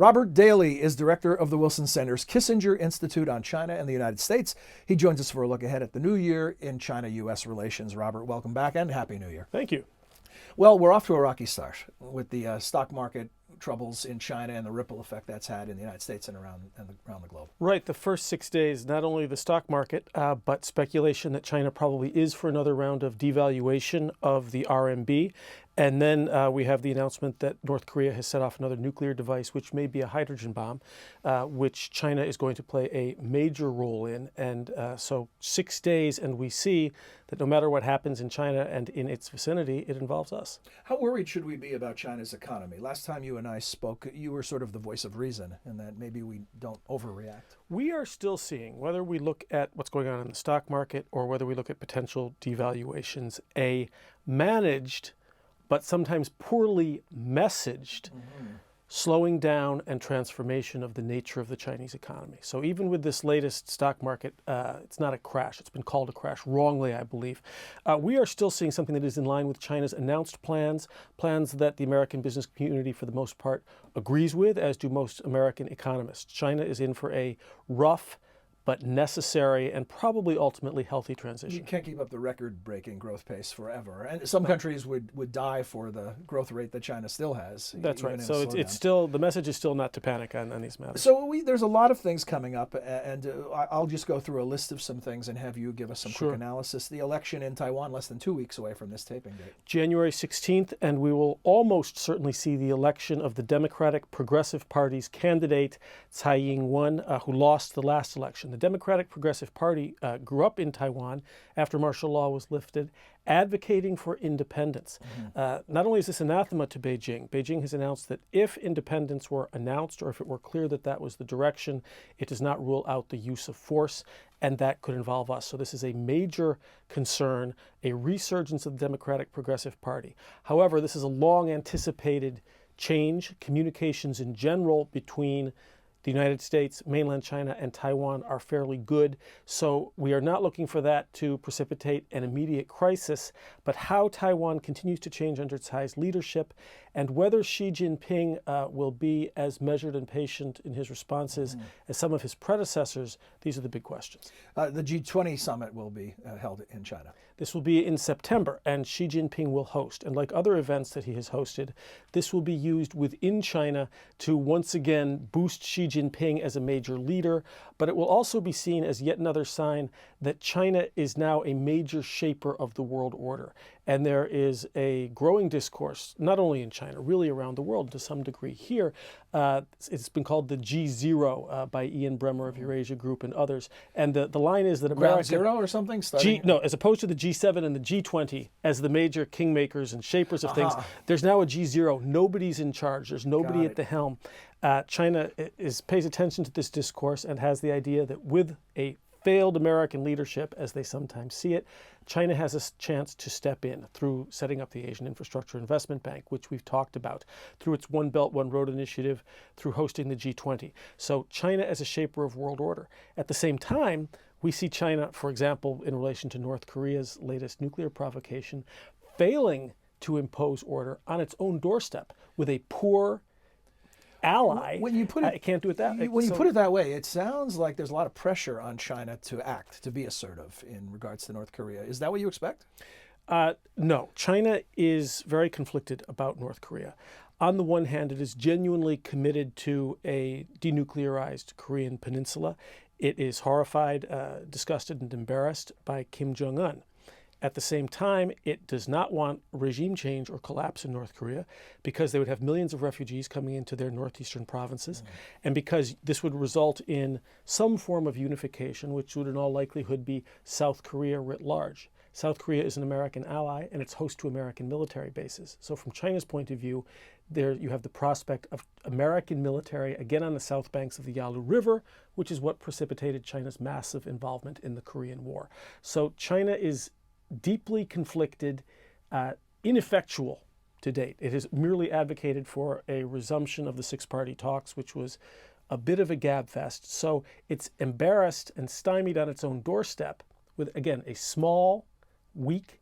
Robert Daly is director of the Wilson Center's Kissinger Institute on China and the United States. He joins us for a look ahead at the new year in China-U.S. relations. Robert, welcome back and Happy New Year. Thank you. Well, we're off to a rocky start with the stock market troubles in China and the ripple effect that's had in the United States and around the globe. Right. The first 6 days, not only the stock market, but speculation that China probably is for another round of devaluation of the RMB. And then we have the announcement that North Korea has set off another nuclear device, which may be a hydrogen bomb, which China is going to play a major role in. And so 6 days, and we see that no matter what happens in China and in its vicinity, it involves us. How worried should we be about China's economy? Last time you and I spoke, you were sort of the voice of reason, and that maybe we don't overreact. We are still seeing, whether we look at what's going on in the stock market or whether we look at potential devaluations, a managed but sometimes poorly messaged slowing down and transformation of the nature of the Chinese economy. So even with this latest stock market, it's not a crash. It's been called a crash wrongly, I believe. We are still seeing something that is in line with China's announced plans that the American business community, for the most part, agrees with, as do most American economists. China is in for a rough but necessary and probably ultimately healthy transition. You can't keep up the record-breaking growth pace forever. And some countries would die for the growth rate that China still has. That's right. So it's still, the message is still not to panic on these matters. So there's a lot of things coming up, and I'll just go through a list of some things and have you give us some quick analysis. The election in Taiwan, less than 2 weeks away from this taping date. January 16th, and we will almost certainly see the election of the Democratic Progressive Party's candidate, Tsai Ing-wen, who lost the last election. The Democratic Progressive Party grew up in Taiwan after martial law was lifted, advocating for independence. Not only is this anathema to Beijing, Beijing has announced that if independence were announced or if it were clear that that was the direction, it does not rule out the use of force, and that could involve us. So this is a major concern, a resurgence of the Democratic Progressive Party. However, this is a long anticipated change. Communications in general between the United States, mainland China, and Taiwan are fairly good. So we are not looking for that to precipitate an immediate crisis, but how Taiwan continues to change under Tsai's leadership and whether Xi Jinping will be as measured and patient in his responses as some of his predecessors, these are the big questions. The G20 summit will be held in China. This will be in September, and Xi Jinping will host. And like other events that he has hosted, this will be used within China to once again boost Xi Jinping as a major leader, but it will also be seen as yet another sign that China is now a major shaper of the world order. And there is a growing discourse, not only in China, really around the world to some degree here. It's been called the G0 by Ian Bremmer of Eurasia Group and others. And the line is that America... Ground zero or something? No, as opposed to the G7 and the G20 as the major kingmakers and shapers of things, there's now a G0. Nobody's in charge. There's nobody at the helm. China pays attention to this discourse and has the idea that with a failed American leadership, as they sometimes see it, China has a chance to step in through setting up the Asian Infrastructure Investment Bank, which we've talked about, through its One Belt, One Road initiative, through hosting the G20. So China as a shaper of world order. At the same time, we see China, for example, in relation to North Korea's latest nuclear provocation, failing to impose order on its own doorstep with a poor ally. When you put it, can't do it that way. When you put it that way, it sounds like there's a lot of pressure on China to act, to be assertive in regards to North Korea. Is that what you expect? No. China is very conflicted about North Korea. On the one hand, it is genuinely committed to a denuclearized Korean peninsula. It is horrified, disgusted, and embarrassed by Kim Jong-un. At the same time, it does not want regime change or collapse in North Korea because they would have millions of refugees coming into their northeastern provinces, and because this would result in some form of unification, which would in all likelihood be South Korea writ large. South Korea is an American ally, and it's host to American military bases. So from China's point of view, there you have the prospect of American military, again on the south banks of the Yalu River, which is what precipitated China's massive involvement in the Korean War. So China is deeply conflicted, ineffectual to date. It has merely advocated for a resumption of the six-party talks, which was a bit of a gabfest. So it's embarrassed and stymied on its own doorstep with, again, a small, weak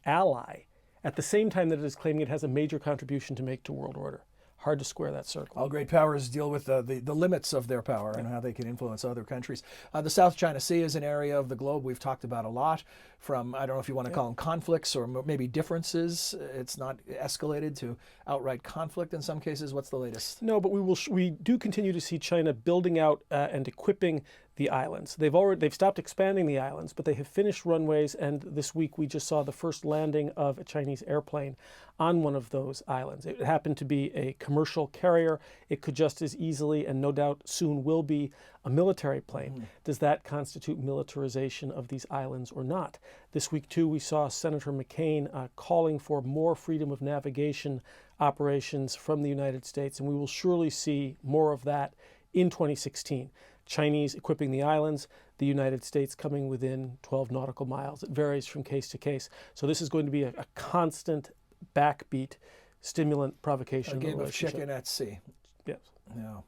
ally at the same time that it is claiming it has a major contribution to make to world order. hard to square that circle. All great powers deal with the limits of their power and how they can influence other countries. The South China Sea is an area of the globe we've talked about a lot, from, I don't know if you want to call them conflicts or maybe differences. It's not escalated to outright conflict in some cases. What's the latest? No, but we do continue to see China building out and equipping the islands. They've stopped expanding the islands, but they have finished runways, and this week we just saw the first landing of a Chinese airplane on one of those islands. It happened to be a commercial carrier. It could just as easily, and no doubt soon will be, a military plane. Does that constitute militarization of these islands or not? This week too, we saw Senator McCain calling for more freedom of navigation operations from the United States, and we will surely see more of that in 2016. Chinese equipping the islands, the United States coming within 12 nautical miles. It varies from case to case. So this is going to be a constant backbeat, stimulant, provocation. A game of chicken at sea. Yes. Yeah.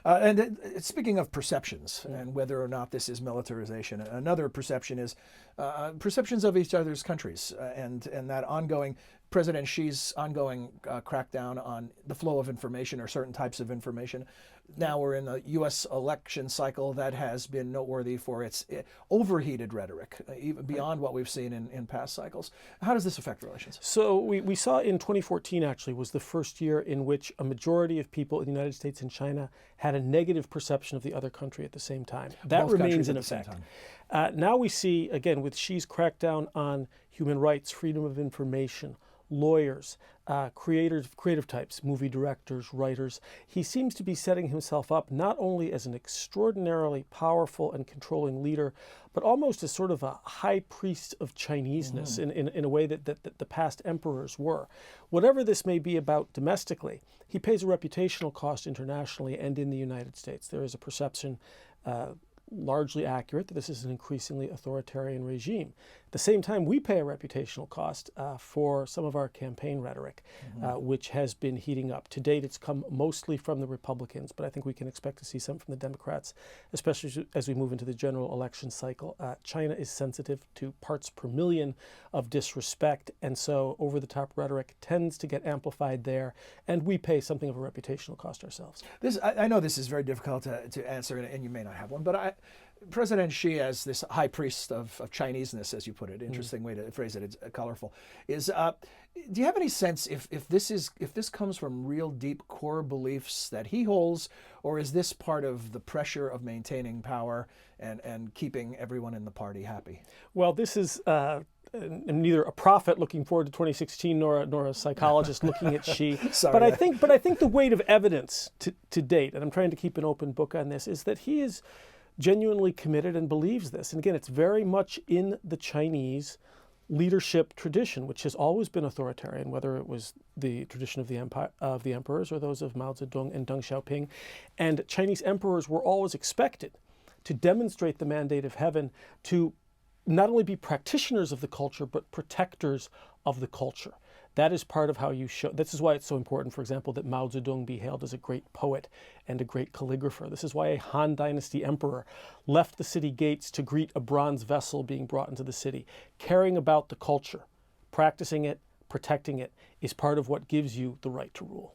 And speaking of perceptions and whether or not this is militarization, another perception is perceptions of each other's countries and that ongoing, President Xi's ongoing crackdown on the flow of information or certain types of information. Now we're in a U.S. election cycle that has been noteworthy for its overheated rhetoric, even beyond what we've seen in past cycles. How does this affect relations? So we saw in 2014 actually was the first year in which a majority of people in the United States and China had a negative perception of the other country at the same time. That Both remains in at the same effect. time. Now we see, again, with Xi's crackdown on human rights, freedom of information, lawyers, creative types, movie directors, writers. He seems to be setting himself up not only as an extraordinarily powerful and controlling leader, but almost as sort of a high priest of Chineseness in a way that the past emperors were. Whatever this may be about domestically, he pays a reputational cost internationally and in the United States. There is a perception largely accurate that this is an increasingly authoritarian regime. At the same time, we pay a reputational cost for some of our campaign rhetoric, which has been heating up. To date, it's come mostly from the Republicans, but I think we can expect to see some from the Democrats, especially as we move into the general election cycle. China is sensitive to parts per million of disrespect, and so over-the-top rhetoric tends to get amplified there, and we pay something of a reputational cost ourselves. I know this is very difficult to answer, and you may not have one, but President Xi, as this high priest of Chineseness, as you put it, interesting way to phrase it, it's colorful, is do you have any sense if this comes from real deep core beliefs that he holds, or is this part of the pressure of maintaining power and keeping everyone in the party happy? Well, this is neither a prophet looking forward to 2016 nor a psychologist looking at Xi. But I think the weight of evidence to date, and I'm trying to keep an open book on this, is that he is genuinely committed and believes this. And again, it's very much in the Chinese leadership tradition, which has always been authoritarian, whether it was the tradition of the emperors or those of Mao Zedong and Deng Xiaoping. And Chinese emperors were always expected to demonstrate the mandate of heaven, to not only be practitioners of the culture, but protectors of the culture. That is part of how you show. This is why it's so important, for example, that Mao Zedong be hailed as a great poet and a great calligrapher. This is why a Han Dynasty emperor left the city gates to greet a bronze vessel being brought into the city. Caring about the culture, practicing it, protecting it, is part of what gives you the right to rule.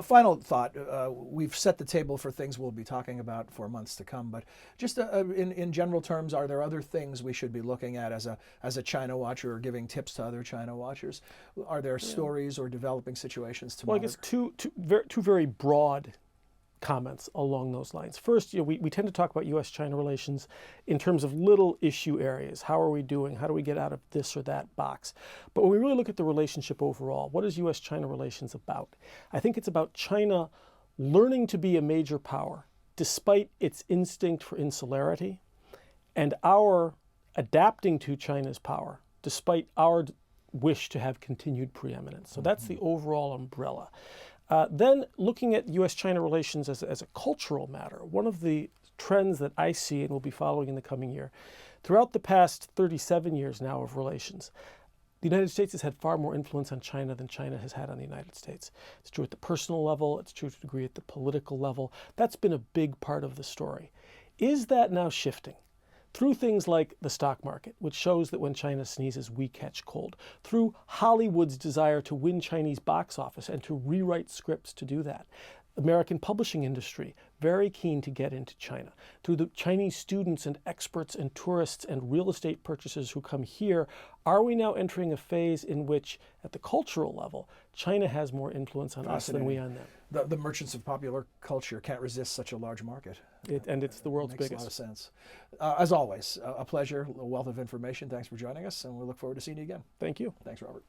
Final thought, we've set the table for things we'll be talking about for months to come, but just in general terms, are there other things we should be looking at as a China watcher or giving tips to other China watchers? Are there stories or developing situations to monitor? Well, I guess two very broad comments along those lines. First, we tend to talk about U.S. China relations in terms of little issue areas. How are we doing? How do we get out of this or that box? But when we really look at the relationship overall, what is U.S. China relations about? I think it's about China learning to be a major power despite its instinct for insularity, and our adapting to China's power despite our wish to have continued preeminence. So that's the overall umbrella. Then looking at U.S. China relations as a cultural matter, one of the trends that I see and will be following in the coming year, throughout the past 37 years now of relations, the United States has had far more influence on China than China has had on the United States. It's true at the personal level, it's true to a degree at the political level. That's been a big part of the story. Is that now shifting? through things like the stock market, which shows that when China sneezes, we catch cold, through Hollywood's desire to win Chinese box office and to rewrite scripts to do that. American publishing industry, very keen to get into China. Through the Chinese students and experts and tourists and real estate purchasers who come here, are we now entering a phase in which, at the cultural level, China has more influence on us than we on them? The merchants of popular culture can't resist such a large market. And it's the world's biggest. biggest. Makes a lot of sense. As always, a pleasure, a wealth of information. Thanks for joining us, and we look forward to seeing you again. Thank you. Thanks, Robert.